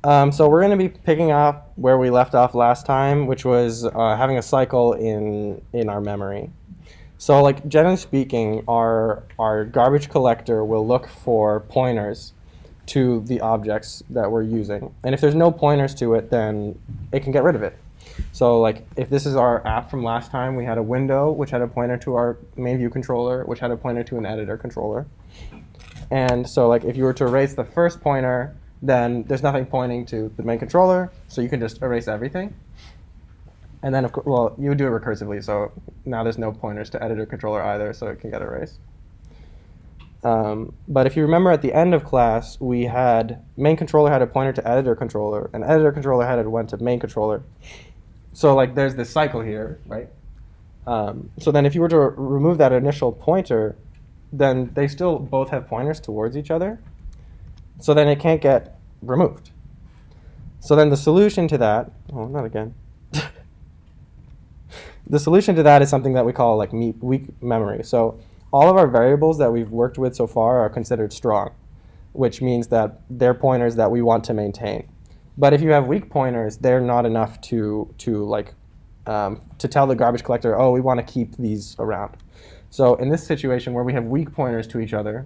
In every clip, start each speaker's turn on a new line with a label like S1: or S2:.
S1: So we're going to be picking up where we left off last time, which was having a cycle in our memory. So, like generally speaking, our garbage collector will look for pointers to the objects that we're using, and if there's no pointers to it, then it can get rid of it. So, like if this is our app from last time, we had a window which had a pointer to our main view controller, which had a pointer to an editor controller. And so like if you were to erase the first pointer, then there's nothing pointing to the main controller, so you can just erase everything. And then, of course, well, you would do it recursively, so now there's no pointers to editor controller either, so it can get erased. But if you remember at the end of class, we had main controller had a pointer to editor controller, and editor controller had it went to main controller. So like there's this cycle here, right? So then if you were to remove that initial pointer, then they still both have pointers towards each other. So then it can't get removed. So then the solution to that, oh, not again. The solution to that is something that we call like weak memory. So all of our variables that we've worked with so far are considered strong, which means that they're pointers that we want to maintain. But if you have weak pointers, they're not enough to tell the garbage collector, oh, we want to keep these around. So in this situation where we have weak pointers to each other,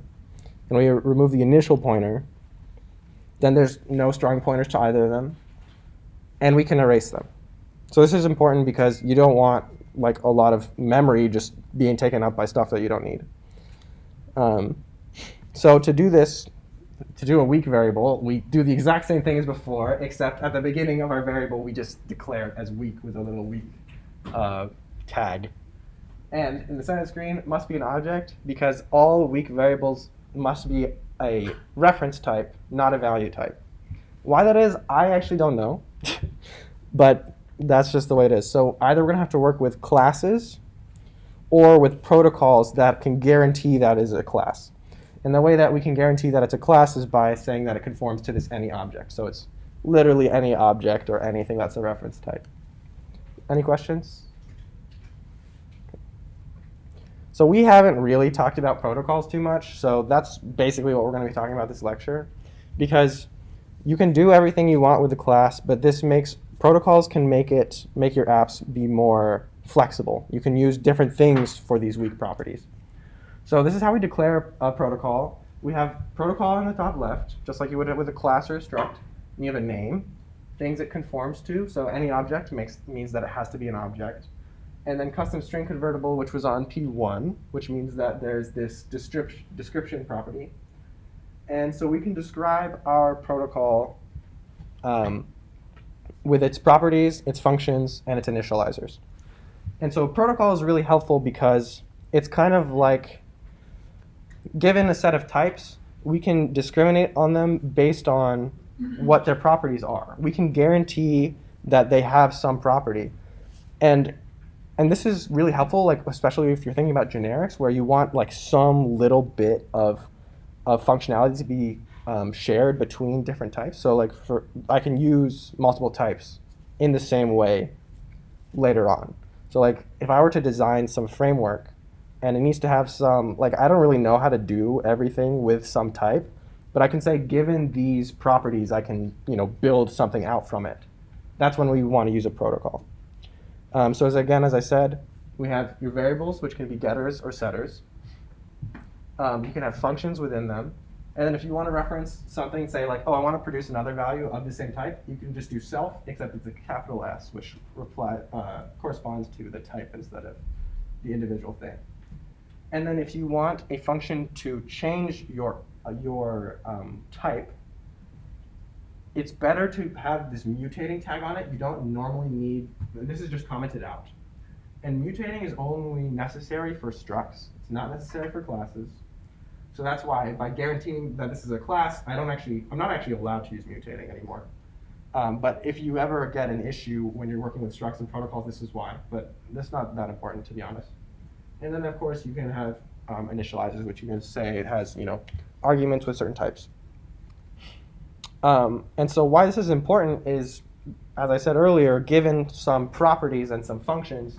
S1: and we remove the initial pointer, then there's no strong pointers to either of them, and we can erase them. So this is important because you don't want like a lot of memory just being taken up by stuff that you don't need. So to do this, to do a weak variable, we do the exact same thing as before, except at the beginning of our variable, we just declare it as weak with a little weak tag. And in the center of the screen must be an object because all weak variables must be a reference type, not a value type. Why that is, I actually don't know, but that's just the way it is. So either we're going to have to work with classes or with protocols that can guarantee that is a class. And the way that we can guarantee that it's a class is by saying that it conforms to this any object. So it's literally any object or anything that's a reference type. Any questions? So we haven't really talked about protocols too much, so that's basically what we're going to be talking about this lecture. Because you can do everything you want with the class, but protocols can make your apps be more flexible. You can use different things for these weak properties. So this is how we declare a protocol. We have protocol in the top left, just like you would with a class or a struct. And you have a name, things it conforms to, so any object means that it has to be an object. And then custom string convertible, which was on P1, which means that there's this description property. And so we can describe our protocol with its properties, its functions, and its initializers. And so protocol is really helpful because it's kind of like, given a set of types, we can discriminate on them based on what their properties are. We can guarantee that they have some property. And this is really helpful, like especially if you're thinking about generics, where you want like some little bit of functionality to be shared between different types. So like I can use multiple types in the same way later on. So like if I were to design some framework and it needs to have some, like I don't really know how to do everything with some type, but I can say given these properties, I can build something out from it. That's when we want to use a protocol. So as I said, we have your variables, which can be getters or setters. You can have functions within them. And then if you want to reference something, say like, oh, I want to produce another value of the same type, you can just do self, except it's a capital S, which corresponds to the type instead of the individual thing. And then if you want a function to change your type, it's better to have this mutating tag on it. You don't normally need, this is just commented out. And mutating is only necessary for structs. It's not necessary for classes. So that's why by guaranteeing that this is a class, I'm not actually allowed to use mutating anymore. But if you ever get an issue when you're working with structs and protocols, this is why. But that's not that important, to be honest. And then of course you can have initializers, which you can say it has arguments with certain types. And so why this is important is, as I said earlier, given some properties and some functions,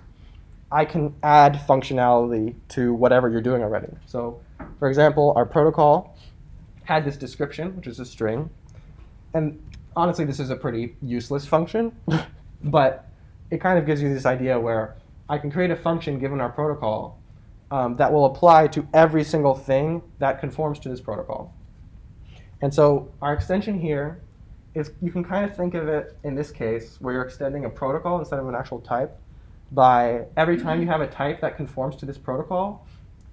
S1: I can add functionality to whatever you're doing already. So, for example, our protocol had this description, which is a string. And honestly, this is a pretty useless function, but it kind of gives you this idea where I can create a function given our protocol that will apply to every single thing that conforms to this protocol. And so our extension here is, you can kind of think of it in this case where you're extending a protocol instead of an actual type by every time you have a type that conforms to this protocol,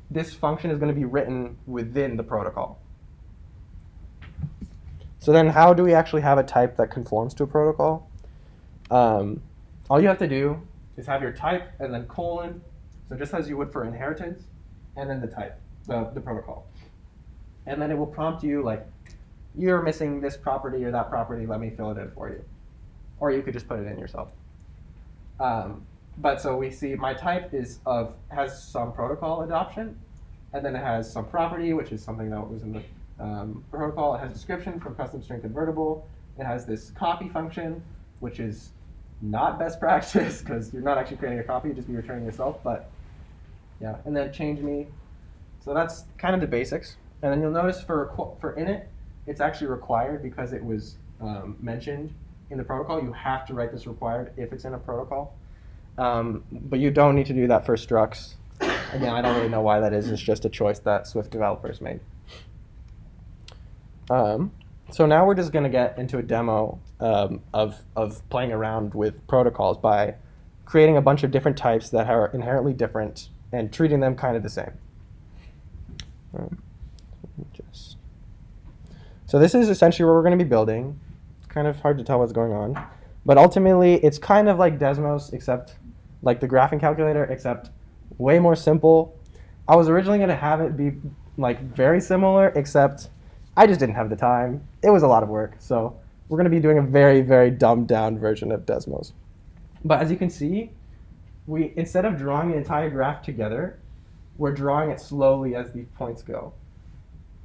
S1: this function is going to be written within the protocol. So then how do we actually have a type that conforms to a protocol? All you have to do is have your type and then colon, so just as you would for inheritance, and then the type, the protocol. And then it will prompt you like, you're missing this property or that property, let me fill it in for you. Or you could just put it in yourself. But so we see my type has some protocol adoption, and then it has some property, which is something that was in the protocol. It has description from custom string convertible. It has this copy function, which is not best practice because you're not actually creating a copy, you'd just be returning yourself. But yeah, and then change me. So that's kind of the basics. And then you'll notice for init, it's actually required because it was mentioned in the protocol. You have to write this required if it's in a protocol. But you don't need to do that for structs. Again, I don't really know why that is. It's just a choice that Swift developers made. So now we're just going to get into a demo of playing around with protocols by creating a bunch of different types that are inherently different and treating them kind of the same. So this is essentially what we're going to be building. It's kind of hard to tell what's going on. But ultimately, it's kind of like Desmos, except like the graphing calculator, except way more simple. I was originally going to have it be like very similar, except I just didn't have the time. It was a lot of work. So we're going to be doing a very, very dumbed down version of Desmos. But as you can see, instead of drawing the entire graph together, we're drawing it slowly as the points go.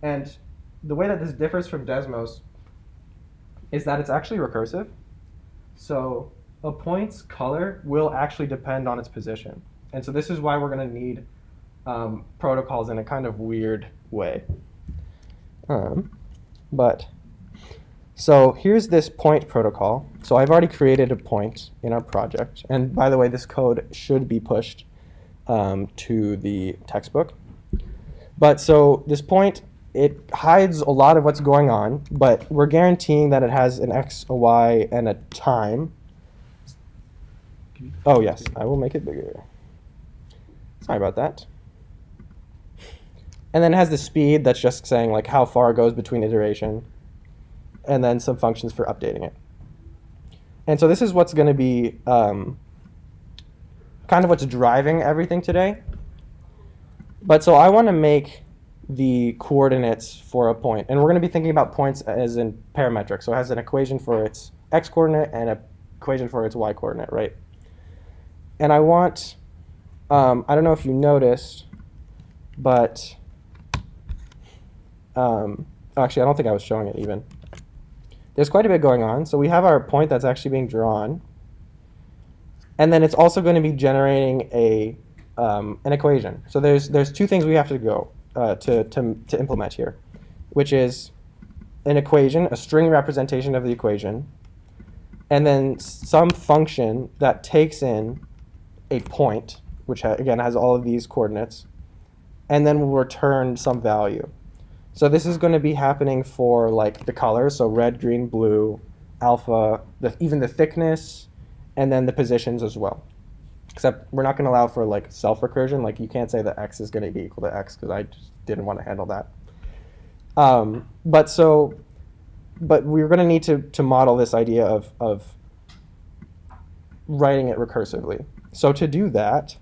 S1: And the way that this differs from Desmos is that it's actually recursive. So a point's color will actually depend on its position. And so this is why we're going to need protocols in a kind of weird way. So here's this point protocol. So I've already created a point in our project. And by the way, this code should be pushed to the textbook. But so this point, it hides a lot of what's going on, but we're guaranteeing that it has an x, a y, and a time. Oh yes, I will make it bigger. Sorry about that. And then it has the speed that's just saying like how far it goes between iteration, and then some functions for updating it. And so this is what's going to be kind of what's driving everything today. But so I want to make the coordinates for a point. And we're going to be thinking about points as in parametric. So it has an equation for its x coordinate and an equation for its y coordinate, right? And I want, I don't know if you noticed, but actually, I don't think I was showing it even. There's quite a bit going on. So we have our point that's actually being drawn. And then it's also going to be generating an equation. So there's two things we have to go to implement here, which is an equation, a string representation of the equation, and then some function that takes in a point, which again has all of these coordinates, and then will return some value. So this is going to be happening for like the colors, so red, green, blue, alpha, even the thickness, and then the positions as well. Except we're not going to allow for like self-recursion. Like you can't say that x is going to be equal to x because I just didn't want to handle that. But we're going to need to model this idea of writing it recursively. So to do that,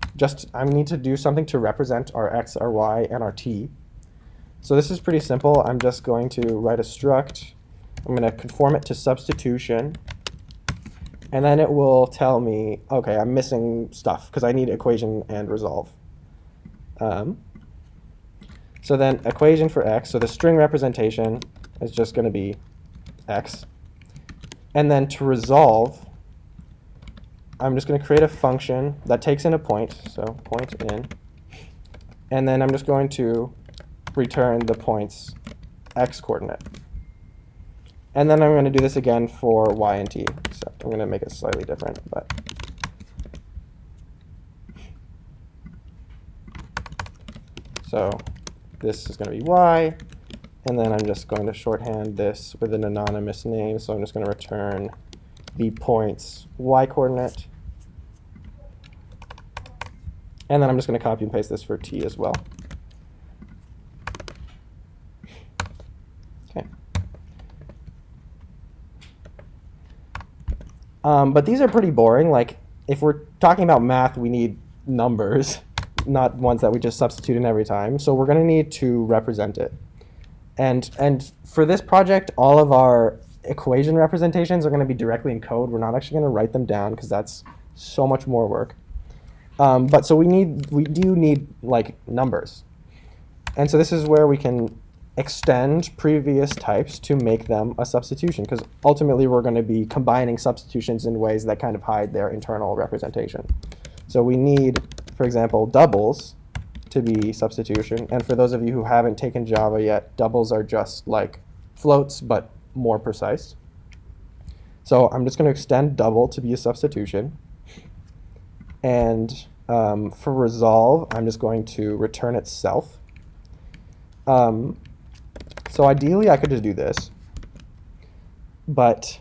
S1: I need to do something to represent our x, our y, and our t. So this is pretty simple. I'm just going to write a struct. I'm going to conform it to substitution. And then it will tell me, OK, I'm missing stuff because I need equation and resolve. So then equation for x, so the string representation is just going to be x. And then to resolve, I'm just going to create a function that takes in a point, so point in. And then I'm just going to return the point's x coordinate. And then I'm going to do this again for y and t. So I'm going to make it slightly different, but so this is going to be y, and then I'm just going to shorthand this with an anonymous name. So I'm just going to return the point's y coordinate, and then I'm just going to copy and paste this for t as well. Okay. But these are pretty boring. Like, if we're talking about math, we need numbers, not ones that we just substitute in every time. So we're going to need to represent it. And for this project, all of our equation representations are going to be directly in code. We're not actually going to write them down because that's so much more work. But so we do need like numbers. And so this is where we can extend previous types to make them a substitution, because ultimately we're going to be combining substitutions in ways that kind of hide their internal representation. So we need, for example, doubles to be substitution. And for those of you who haven't taken Java yet, doubles are just like floats, but more precise. So I'm just going to extend double to be a substitution. And for resolve, I'm just going to return itself. So ideally, I could just do this. But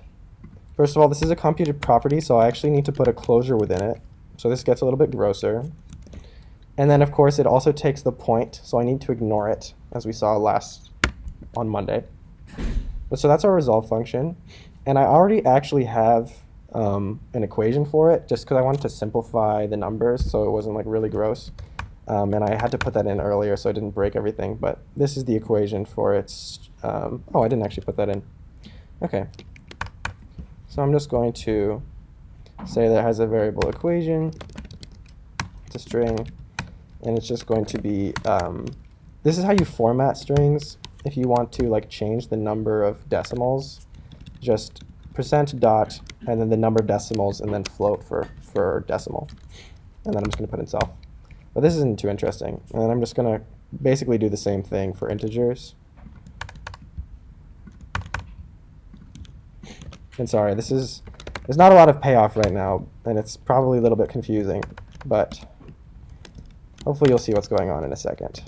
S1: first of all, this is a computed property, so I actually need to put a closure within it. So this gets a little bit grosser. And then, of course, it also takes the point, so I need to ignore it, as we saw on Monday. But so that's our resolve function. And I already actually have an equation for it, just because I wanted to simplify the numbers so it wasn't like really gross. And I had to put that in earlier so I didn't break everything. But this is the equation for its... oh, I didn't actually put that in. OK. So I'm just going to say that it has a variable equation. It's a string. And it's just going to be... this is how you format strings. If you want to like change the number of decimals, just %, and then the number of decimals, and then float for decimal. And then I'm just going to put in self. But this isn't too interesting. And then I'm just going to basically do the same thing for integers. And sorry, there's not a lot of payoff right now, and it's probably a little bit confusing, but hopefully you'll see what's going on in a second.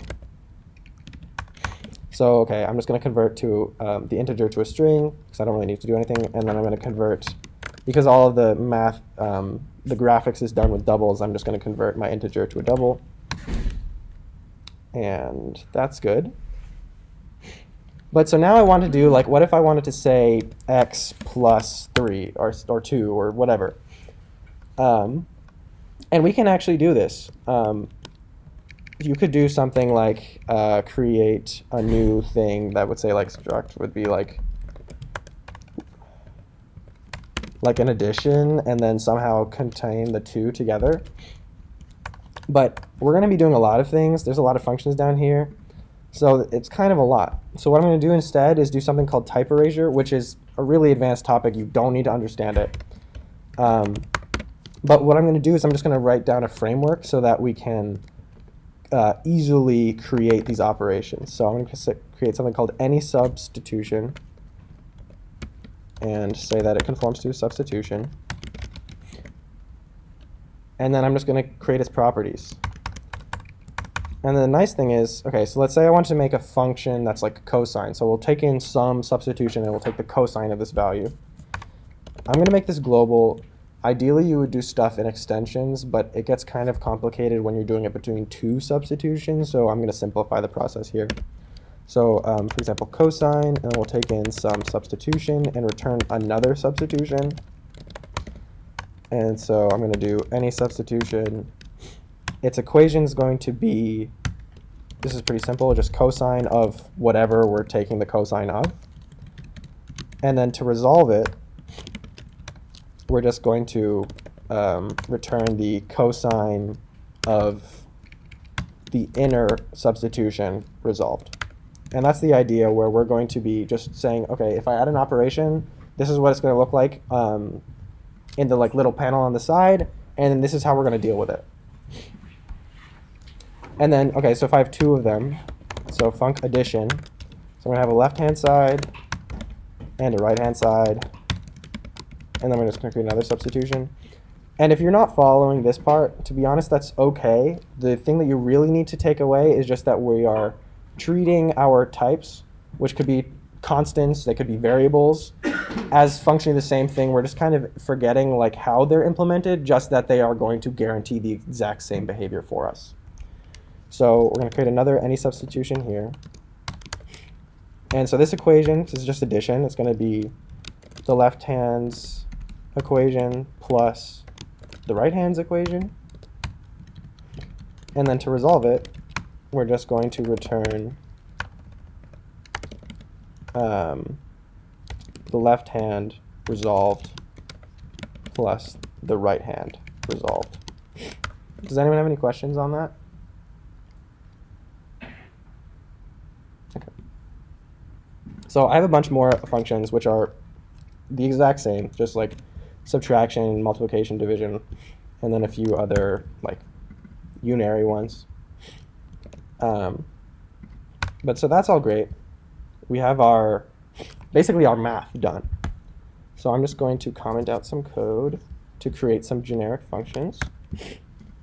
S1: So, OK, I'm just going to convert to the integer to a string, because I don't really need to do anything. And then I'm going to convert, because all of the math, the graphics is done with doubles, I'm just going to convert my integer to a double. And that's good. But so now I want to do, like, what if I wanted to say x plus 3 or 2 or whatever? And we can actually do this. You could do something like create a new thing that would say like struct would be like an addition and then somehow contain the two together. But we're going to be doing a lot of things. There's a lot of functions down here. So it's kind of a lot. So what I'm going to do instead is do something called type erasure, which is a really advanced topic. You don't need to understand it. But what I'm going to do is I'm just going to write down a framework so that we can easily create these operations. So I'm going to create something called any substitution and say that it conforms to a substitution. And then I'm just going to create its properties. And the nice thing is, OK, so let's say I want to make a function that's like cosine. So we'll take in some substitution and we'll take the cosine of this value. I'm going to make this global. Ideally, you would do stuff in extensions, but it gets kind of complicated when you're doing it between two substitutions. So I'm going to simplify the process here. So for example, cosine, and we'll take in some substitution and return another substitution. And so I'm going to do any substitution. Its equation is going to be, this is pretty simple, just cosine of whatever we're taking the cosine of. And then to resolve it, we're just going to return the cosine of the inner substitution resolved. And that's the idea, where we're going to be just saying, OK, if I add an operation, this is what it's going to look like in the like little panel on the side, and then this is how we're going to deal with it. And then, OK, so if I have two of them, so func addition, so I'm going to have a left-hand side and a right-hand side. And then we're just going to create another substitution. And if you're not following this part, to be honest, that's okay. The thing that you really need to take away is just that we are treating our types, which could be constants, they could be variables, as functioning the same thing. We're just kind of forgetting like how they're implemented, just that they are going to guarantee the exact same behavior for us. So we're going to create another any substitution here. And so this equation, this is just addition, it's going to be the left hand's equation plus the right hand's equation. And then to resolve it, we're just going to return the left hand resolved plus the right hand resolved. Does anyone have any questions on that? Okay. So I have a bunch more functions which are the exact same, just like subtraction, multiplication, division, and then a few other like unary ones. But so that's all great. We have basically our math done. So I'm just going to comment out some code to create some generic functions.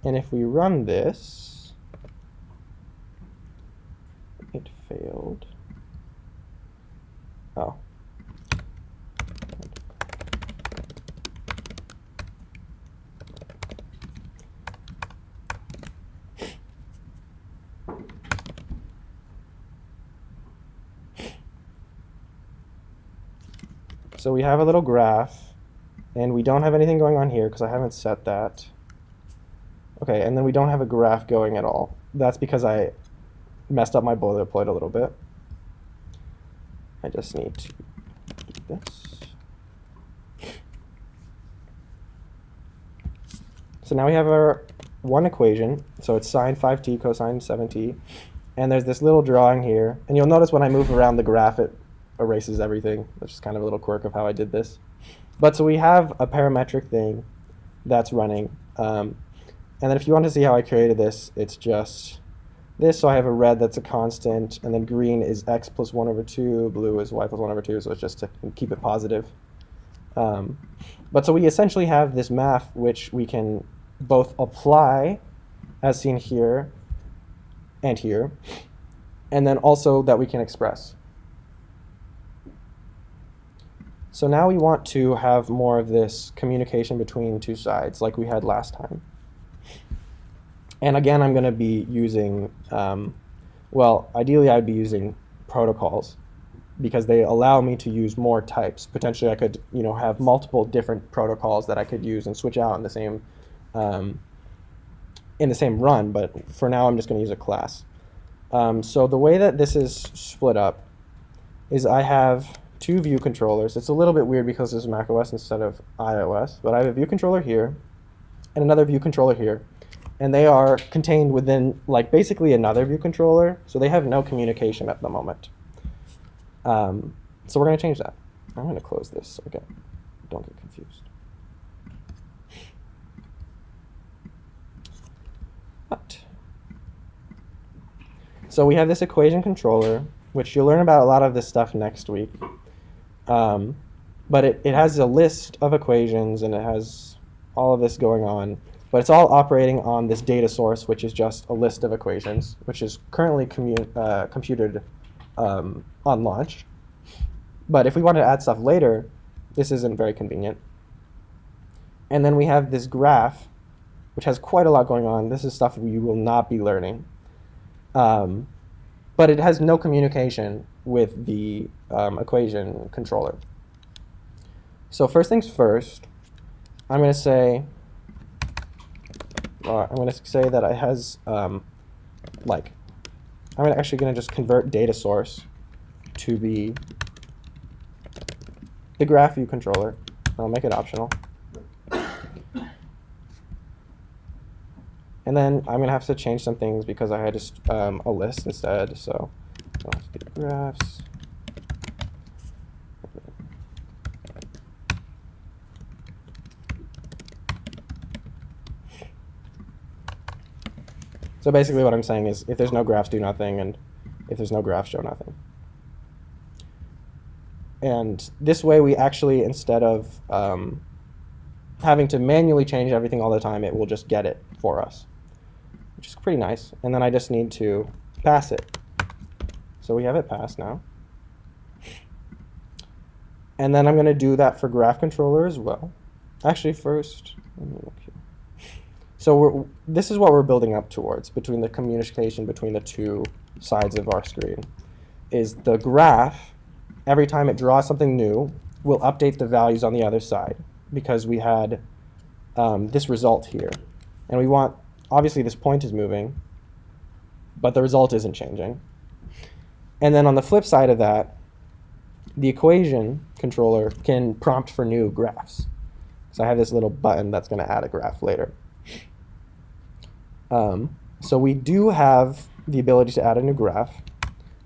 S1: And if we run this, it failed. Oh. So we have a little graph, and we don't have anything going on here because I haven't set that. Okay, and then we don't have a graph going at all. That's because I messed up my boilerplate a little bit. I just need to do this. So now we have our one equation. So it's sine 5t cosine 7t. And there's this little drawing here. And you'll notice when I move around the graph, it erases everything, which is kind of a little quirk of how I did this. But so we have a parametric thing that's running. And then if you want to see how I created this, it's just this. So I have a red that's a constant, and then green is x plus 1 over 2, blue is y plus 1 over 2, so it's just to keep it positive. But so we essentially have this math which we can both apply, as seen here and here, and then also that we can express. So now we want to have more of this communication between two sides like we had last time. And again, I'm going to be using, well, ideally I'd be using protocols because they allow me to use more types. Potentially I could, have multiple different protocols that I could use and switch out in the same run, but for now I'm just going to use a class. So the way that this is split up is I have two view controllers. It's a little bit weird because this is macOS instead of iOS, but I have a view controller here and another view controller here, and they are contained within basically another view controller, so they have no communication at the moment. So we're going to change that. I'm going to close this so I don't get confused. So we have this equation controller, which you'll learn about a lot of this stuff next week. But it has a list of equations and it has all of this going on, but it's all operating on this data source, which is just a list of equations, which is currently computed on launch. But if we want to add stuff later, this isn't very convenient. And then we have this graph, which has quite a lot going on. This is stuff you will not be learning. But it has no communication with the equation controller. So first things first, I'm going to say that it has I'm actually going to just convert DataSource to be the graph view controller. I'll make it optional. And then I'm going to have to change some things because I had just a list instead. So I'll have to do graphs. So basically what I'm saying is if there's no graphs, do nothing, and if there's no graphs, show nothing. And this way we actually, instead of having to manually change everything all the time, it will just get it for us, which is pretty nice. And then I just need to pass it. So we have it passed now. And then I'm going to do that for graph controller as well. Actually, first, let me look here. So this is what we're building up towards between the communication between the two sides of our screen. Is the graph, every time it draws something new, will update the values on the other side because we had this result here. And we want, obviously this point is moving, but the result isn't changing. And then on the flip side of that, the equation controller can prompt for new graphs. So I have this little button that's going to add a graph later. So we do have the ability to add a new graph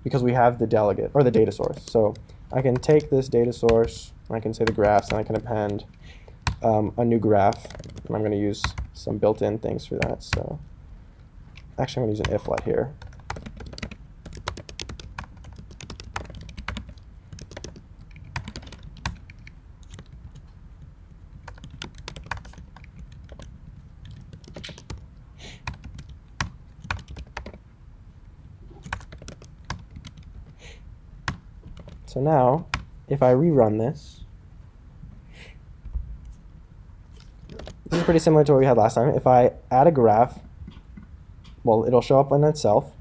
S1: because we have the delegate, or the data source. So I can take this data source, and I can say the graphs, and I can append a new graph. And I'm going to use some built-in things for that. So actually, I'm going to use an if let here. So now, if I rerun this is pretty similar to what we had last time. If I add a graph, well, it'll show up on itself,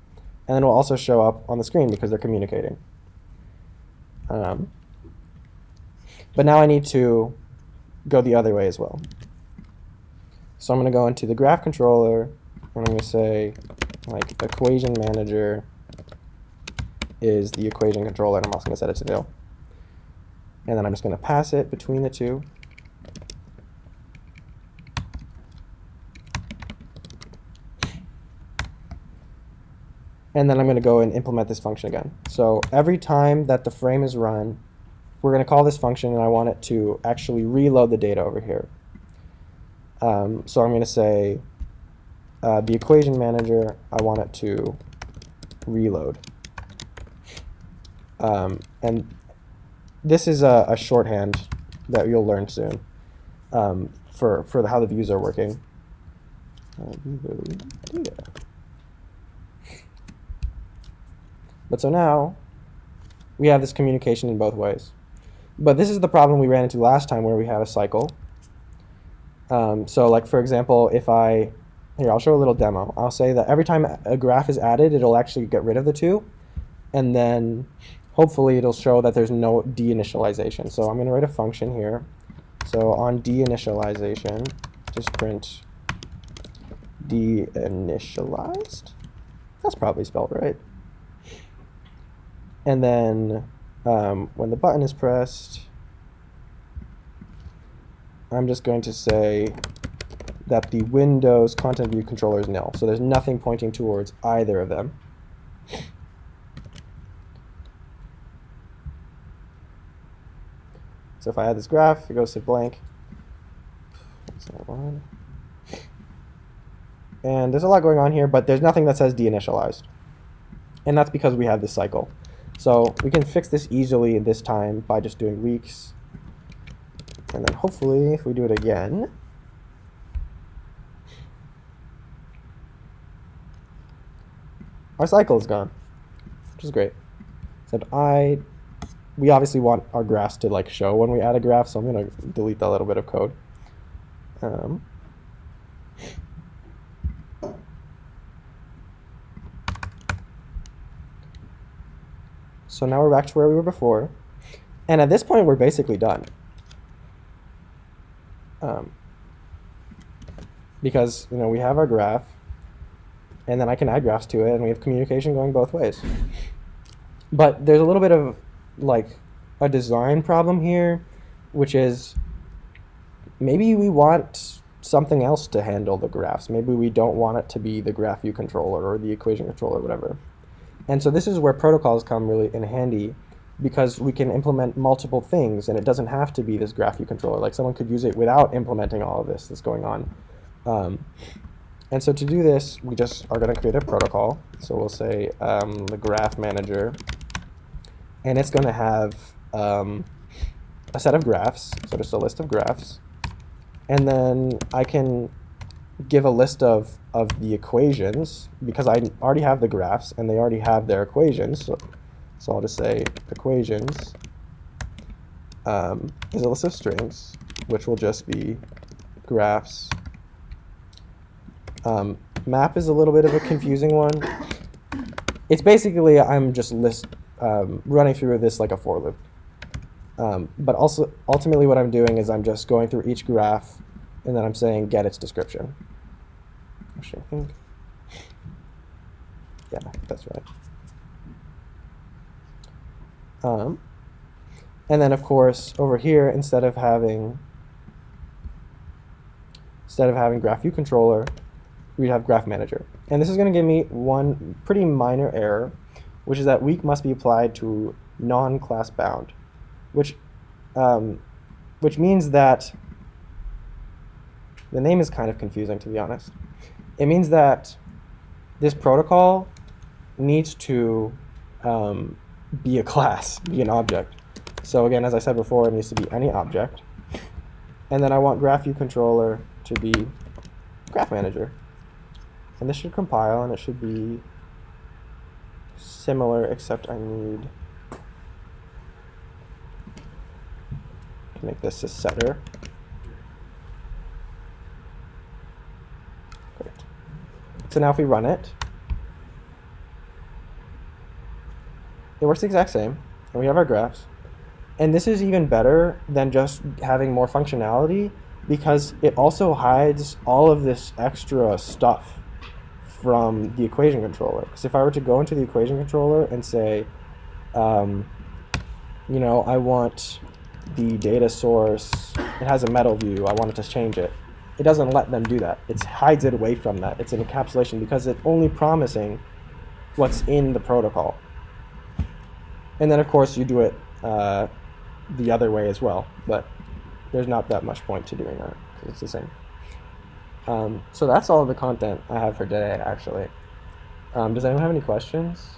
S1: and then it'll also show up on the screen because they're communicating. But now I need to go the other way as well. So I'm going to go into the graph controller, and I'm going to say, like, equation manager is the equation controller, and I'm also going to set it to nil. And then I'm just going to pass it between the two. And then I'm going to go and implement this function again. So every time that the frame is run, we're going to call this function, and I want it to actually reload the data over here. So I'm going to say the equation manager, I want it to reload. And this is a shorthand that you'll learn soon for how the views are working. But so now we have this communication in both ways. But this is the problem we ran into last time where we had a cycle. So like, for example, if here, I'll show a little demo. I'll say that every time a graph is added, it'll actually get rid of the two. And then hopefully it'll show that there's no deinitialization. So I'm going to write a function here. So on deinitialization, just print deinitialized. That's probably spelled right. And then when the button is pressed, I'm just going to say that the Windows content view controller is nil. So there's nothing pointing towards either of them. So if I add this graph, it goes to blank. And there's a lot going on here, but there's nothing that says deinitialized. And that's because we have this cycle. So we can fix this easily this time by just doing weeks. And then hopefully, if we do it again, our cycle is gone, which is great. So we obviously want our graphs to like show when we add a graph, so I'm going to delete that little bit of code. So now we're back to where we were before, and at this point we're basically done. Because we have our graph, and then I can add graphs to it, and we have communication going both ways. But there's a little bit of like a design problem here, which is maybe we want something else to handle the graphs. Maybe we don't want it to be the graph view controller or the equation controller, whatever. And so this is where protocols come really in handy, because we can implement multiple things, and it doesn't have to be this graph view controller. Like, someone could use it without implementing all of this that's going on. And so to do this, we just are going to create a protocol. So we'll say the graph manager, and it's going to have a set of graphs, so just a list of graphs, and then I can give a list of the equations because I already have the graphs and they already have their equations. So I'll just say equations is a list of strings, which will just be graphs. Map is a little bit of a confusing one. It's basically I'm just running through this like a for loop. But also ultimately what I'm doing is I'm just going through each graph and then I'm saying get its description. Actually, I think, yeah, that's right. And then of course over here, instead of having graph view controller, we have graph manager. And this is going to give me one pretty minor error, which is that weak must be applied to non-class bound, which means that the name is kind of confusing, to be honest. It means that this protocol needs to be a class, be an object. So again, as I said before, it needs to be any object. And then I want graph view controller to be graph manager. And this should compile and it should be similar, except I need to make this a setter. Great. So now if we run it, it works the exact same, and we have our graphs. And this is even better than just having more functionality because it also hides all of this extra stuff from the equation controller. Because if I were to go into the equation controller and say, you know, I want the data source, it has a metal view, I want it to change it. It doesn't let them do that. It hides it away from that. It's an encapsulation because it's only promising what's in the protocol. And then of course you do it the other way as well, but there's not that much point to doing that because it's the same. So that's all the content I have for today, actually. Does anyone have any questions?